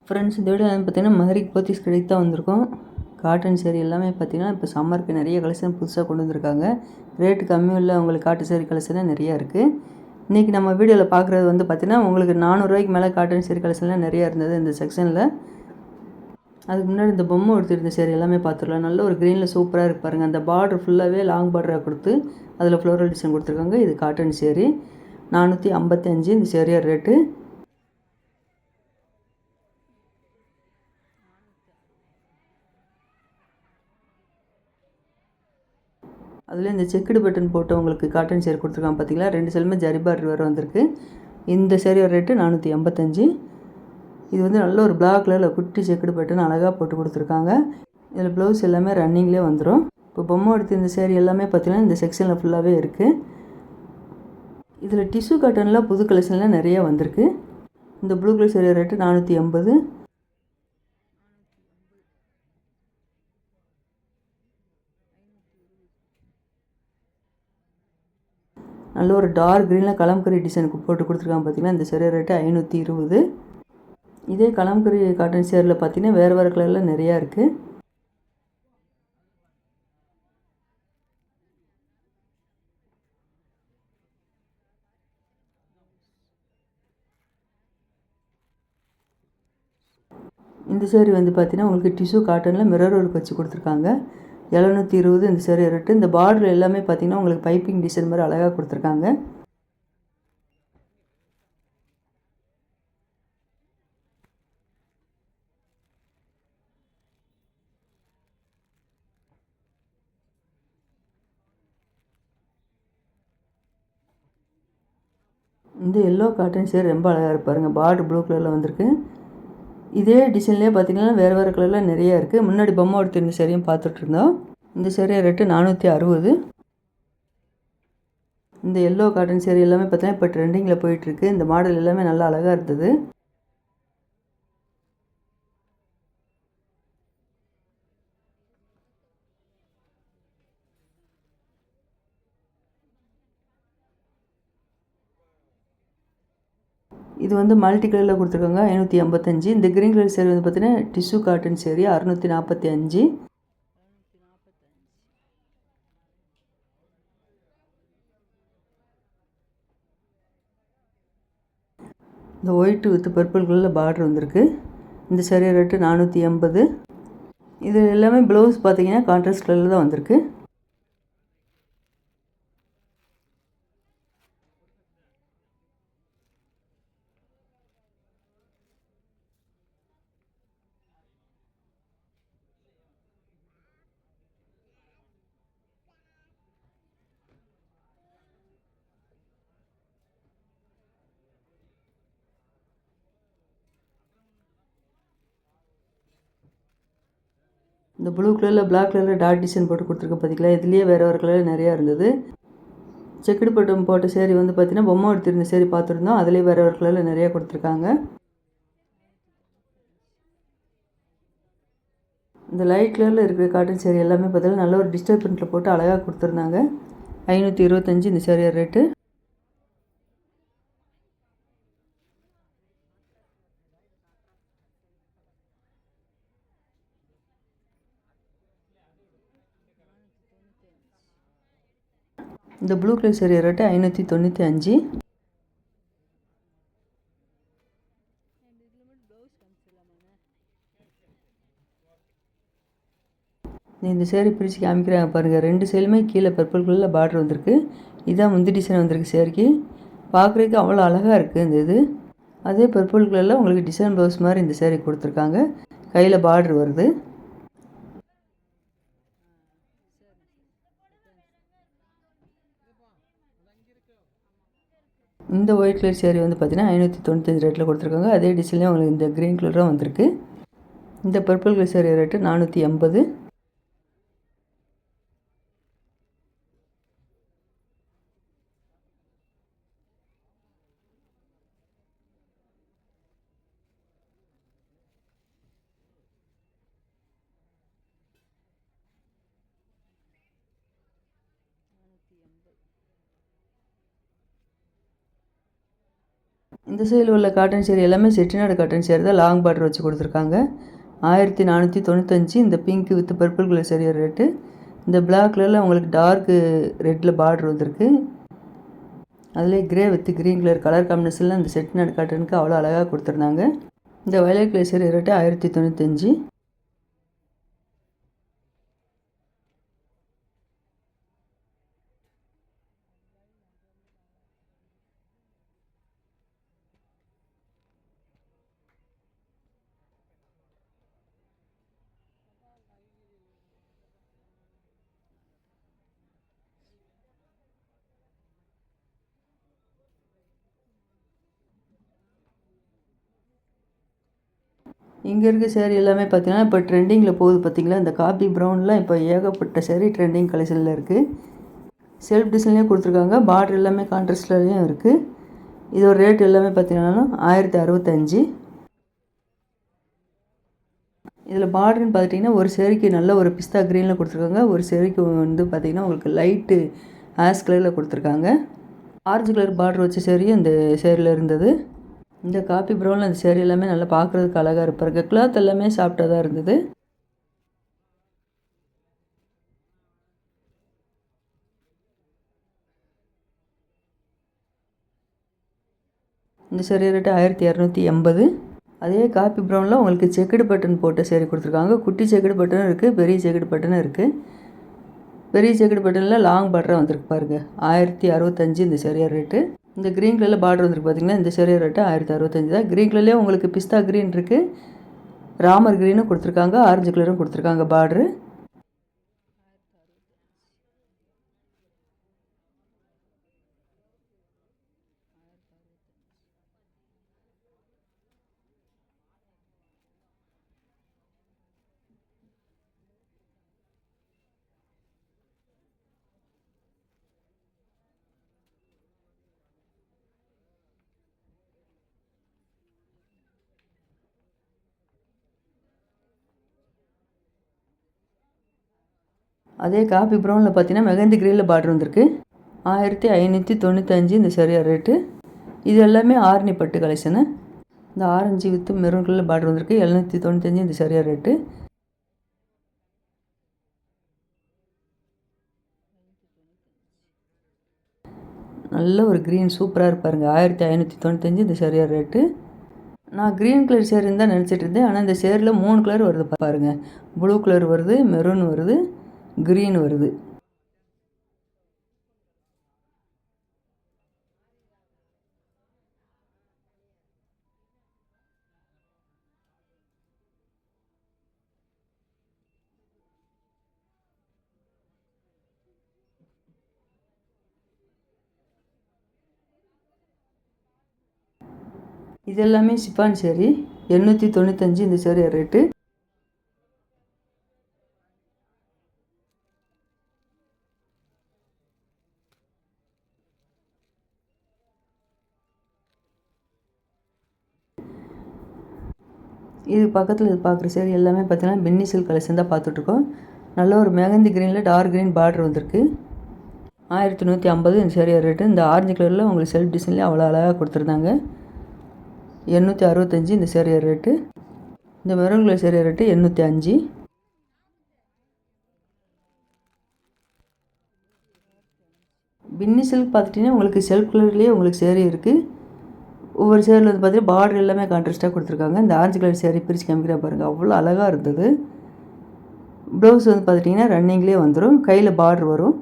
Friends, இந்த video பார்த்தீங்கன்னா மதுரைக்கு போத்தீஸ் கடைக்கு தான் வந்திருக்கோம். காட்டன் சேரீ எல்லாமே பார்த்தீங்கன்னா இப்போ சம்மருக்கு நிறைய கலெக்ஷன் புதுசாக கொண்டு வந்திருக்காங்க. ரேட்டு கம்மியும் இல்லை, உங்களுக்கு காட்டன் சேரீ கலெக்ஷன்லாம் நிறையா இருக்குது. இன்றைக்கி நம்ம வீடியோவில் பார்க்குறது வந்து பார்த்திங்கன்னா உங்களுக்கு 400 ரூபாய்க்கு மேலே காட்டன் சேரீ கலெக்ஷன்லாம் நிறையா இருந்தது இந்த செக்ஷனில். அதுக்கு முன்னாடி இந்த பொம்மை எடுத்துருந்த சேரீ எல்லாமே பார்த்துடலாம். நல்ல ஒரு க்ரீனில் சூப்பராக இருக்கு பாருங்கள். அந்த பார்டர் ஃபுல்லாகவே லாங் பார்டராக கொடுத்து அதில் ஃப்ளோரல் டிசைன் கொடுத்துருக்காங்க. இது காட்டன் சேரீ 455 இந்த சேரீயோட ரேட்டு. அதில் இந்த செக்குடு பட்டன் போட்டு உங்களுக்கு காட்டன் சேரீ கொடுத்துருக்காங்க பார்த்தீங்களா. 2 சைடுமே ஜரி பார்டர் வேறு வந்திருக்கு. இந்த சேரீயோட ரேட்டு 485. இது வந்து நல்ல ஒரு பிளாக் கலரில் குட்டி செக்குடு பட்டன் அழகாக போட்டு கொடுத்துருக்காங்க. இதில் ப்ளவுஸ் எல்லாமே ரன்னிங்லேயே வந்துடும். இப்போ பொம்மை எடுத்து இந்த சேரீ எல்லாமே பார்த்திங்கன்னா இந்த செக்ஷனில் ஃபுல்லாகவே இருக்குது. இதில் டிஷ்யூ காட்டனில் புது கலெக்ஷன்லாம் நிறையா வந்திருக்கு. இந்த ப்ளூ கலர் சேரீ ரேட்டு 480. நல்ல ஒரு டார்க் க்ரீனில் கலம்கரி டிசைனுக்கு போட்டு கொடுத்துருக்காங்க பார்த்தீங்கன்னா. இந்த சேரீ ரேட்டு 520. இதே கலம்கரி காட்டன் சேரில் பார்த்தீங்கன்னா வேறு வேறு கலரில் நிறையா இருக்குது. இந்த சேரீ வந்து பார்த்தீங்கன்னா உங்களுக்கு டிஷ்யூ காட்டனில் மிரர் ஒர்க் வச்சு கொடுத்துருக்காங்க. 720 இந்த சேரீ ரேட்டு. இந்த பார்டர் எல்லாமே பார்த்தீங்கன்னா உங்களுக்கு பைப்பிங் டிசைன் மாதிரி அழகாக கொடுத்துருக்காங்க. இந்த எல்லோ காட்டன் சேரீ ரொம்ப அழகாக இருப்பாருங்க. பார்டர் ப்ளூ கலரில் வந்திருக்கு. இதே டிசைன்லேயே பார்த்தீங்கன்னா வேறு வேறு கலரில் நிறையா இருக்குது. முன்னாடி பொம்மை எடுத்திருந்த சேரீயும் பார்த்துட்டு இருந்தோம். இந்த சேரீ ரேட்டு 460. இந்த எல்லோ காட்டன் சேரீ எல்லாமே பார்த்தீங்கன்னா இப்போ ட்ரெண்டிங்கில் போயிட்டுருக்கு. இந்த மாடல் எல்லாமே நல்லா அழகாக இருந்தது. இது வந்து மல்டி கலரில் கொடுத்துருக்காங்க. 585. இந்த க்ரீன் கலர் சேரீ வந்து பார்த்தீங்கன்னா டிஷ்யூ காட்டன் சேரீ 645. இந்த ஒயிட் வித் பர்பிள் கலரில் பார்டர் வந்திருக்கு. இந்த சேரீ ரேட்டு 480. இது எல்லாமே ப்ளவுஸ் பார்த்தீங்கன்னா கான்ட்ராஸ்ட் கலரில் தான் வந்திருக்கு. இந்த ப்ளூ கலரில் பிளாக் கலரில் டாட் டிசைன் போட்டு கொடுத்துருக்க பார்த்தீங்களா. இதுலேயே வேறு ஒரு கலர் நிறையா இருந்தது. செக்குடு பட்டன் போட்ட சேரீ வந்து பார்த்தீங்கன்னா பொம்மை எடுத்திருந்த சேரீ பார்த்துருந்தோம். அதுலேயே வேறு ஒரு கலரில் நிறையா கொடுத்துருக்காங்க. இந்த லைட் கலரில் இருக்கிற காட்டன் சேரீ எல்லாமே பார்த்தீங்கன்னா நல்ல ஒரு டிஜிட்டல் பிரிண்டில் போட்டு அழகாக கொடுத்துருந்தாங்க. 525 இந்த சேரீ ரேட்டு. இந்த ப்ளூ கலர் சேரீ ரேட்டு 595. இந்த சேரீ பிரித்து காமிக்கிறாங்க பாருங்கள். 2 சைடுமே கீழே பர்பிள் கலரில் பார்டர் வந்திருக்கு. இதான் முந்தி டிசைன் வந்திருக்கு சேரீக்கு. பார்க்குறதுக்கு அவ்வளோ அழகாக இருக்குது இந்த இது. அதே பர்பிள் கலரில் உங்களுக்கு டிசைன் ப்ளவுஸ் மாதிரி இந்த சேரீ கொடுத்துருக்காங்க. கையில் பார்டர் வருது. இந்த ஒயிட் கலர் சேரீ வந்து பார்த்தீங்கன்னா 595 ரேட்டில் கொடுத்துருக்காங்க. அதே டிசைன்லேயே உங்களுக்கு இந்த க்ரீன் கலரும் வந்திருக்கு. இந்த பர்பிள் கலர் சேரீ ரேட்டு 480. இந்த சைடில் உள்ள காட்டன் சேரீ எல்லாமே செட்டிநாடு காட்டன் சேரீ தான், லாங் பார்டர் வச்சு கொடுத்துருக்காங்க. 1495. இந்த pink with purple colour sari rate. இந்த பிளாக் கலரில் உங்களுக்கு டார்க்கு ரெட்டில் பார்டர் வந்திருக்கு. அதிலே grey with green colour colour காம்பினேஷனில் இந்த செட்டிநாடு காட்டனுக்கு அவ்வளோ அழகாக கொடுத்துருந்தாங்க. இந்த வயலட் கலர் சேரீ ரேட்டு 1095. இங்கே இருக்க சேரீ எல்லாமே பார்த்தீங்கன்னா இப்போ ட்ரெண்டிங்கில் போகுது. பார்த்திங்களா, இந்த காபி ப்ரௌன்லாம் இப்போ ஏகப்பட்ட சேரீ ட்ரெண்டிங் கலெக்ஷனில் இருக்குது. செல்ஃப் டிசைன்லேயும் கொடுத்துருக்காங்க. பார்டர் எல்லாமே கான்ட்ராஸ்ட்லேயும் இருக்குது. இதோட ரேட் எல்லாமே பார்த்திங்கன்னா 1065. இதில் பார்டர்னு பார்த்துட்டிங்கன்னா ஒரு சேரீக்கு நல்ல ஒரு பிஸ்தா க்ரீனில் கொடுத்துருக்காங்க. ஒரு சேரீக்கு வந்து பார்த்திங்கன்னா உங்களுக்கு லைட்டு ஆஷ் கலரில் கொடுத்துருக்காங்க. ஆரஞ்சு கலர் பார்டர் வச்ச சேரீயும் இந்த சேரீயில் இருந்தது. இந்த காப்பி ப்ரௌனில் அந்த சேரீ எல்லாமே நல்லா பார்க்குறதுக்கு அழகாக இருப்பாருங்க. கிளாத் எல்லாமே சாஃப்டாக தான் இருந்தது. இந்த சேரீ ரேட்டு 1280. அதே காப்பி ப்ரௌனில் உங்களுக்கு செக்குடு பட்டன் போட்ட சேரீ கொடுத்துருக்காங்க. குட்டி செக்குடு பட்டனும் இருக்குது, பெரிய செக்குடு பட்டனும் இருக்குது. பெரிய செக்குடு பட்டனில் லாங் பார்டராக வந்திருக்கு பாருங்கள். 1065 இந்த சேரீ ரேட்டு. இந்த க்ரீன் கலரில் பார்டர் வந்துருக்கு பார்த்திங்கன்னா, இந்த சேரீ ரேட்டு 1065 தான். க்ரீன் கலர்லேயே உங்களுக்கு பிஸ்தா க்ரீன் இருக்குது, ராமர் க்ரீனும் கொடுத்துருக்காங்க, ஆரஞ்சு கலரும் கொடுத்துருக்காங்க பார்டரு. அதே காப்பி ப்ரௌனில் பார்த்தீங்கன்னா மெகந்தி க்ரீனில் பார்டர் வந்திருக்கு. 1595 இந்த சேரீ ரேட்டு. இது எல்லாமே ஆரணி பட்டு கலெக்ஷனு. இந்த ஆரஞ்சு வித் மெரூன் கலரில் பார்டர் வந்திருக்கு. 795 இந்த சேரீ ரேட்டு. நல்ல ஒரு க்ரீன் சூப்பராக இருப்பாருங்க. 1595 இந்த சேரீ ரேட்டு. நான் க்ரீன் கலர் சேரீன்னு தான் நினச்சிட்டு இருந்தேன். ஆனால் இந்த சேரீயில் 3 கலர் வருது பாருங்கள். ப்ளூ கலர் வருது, மெரூன் வருது, க்ரீன் வருது. இது எல்லாமே சிப்பான் சேரீ. 895 இந்த சேரீ ரேட்டு. இது பக்கத்தில் பார்க்குற சேரீ எல்லாமே பார்த்தீங்கன்னா பென்னி சில்க் கலெக்ஷன் தான் பார்த்துட்ருக்கோம். நல்ல ஒரு மெகந்தி க்ரீனில் டார்க் க்ரீன் பார்டர் வந்திருக்கு. 1150 இந்த சேரீ ரேட்டு. இந்த ஆரஞ்சு கலரில் உங்களுக்கு செல்ஃப் டிசைன்லேயே அவ்வளோ அழகாக கொடுத்துருந்தாங்க. 865 இந்த சேரீ ரேட்டு. இந்த மெரூன் கலர் சேரீ ரேட்டு 805. பின்னி சில்க் பார்த்துட்டிங்கன்னா உங்களுக்கு செல்ஃப் கலர்லேயே உங்களுக்கு சேரீ இருக்குது. ஒவ்வொரு சேரீயில் வந்து பார்த்தீங்கன்னா பார்டர் எல்லாமே கான்ட்ராஸ்ட்டாக கொடுத்துருக்காங்க. இந்த ஆரஞ்சு கலர் சேரீ பிரித்து காமிக்கிறா பாருங்கள், அவ்வளோ அழகாக இருந்தது. ப்ளவுஸ் வந்து பார்த்துட்டிங்கன்னா ரன்னிங்லேயே வந்துடும், கையில் பார்டர் வரும்.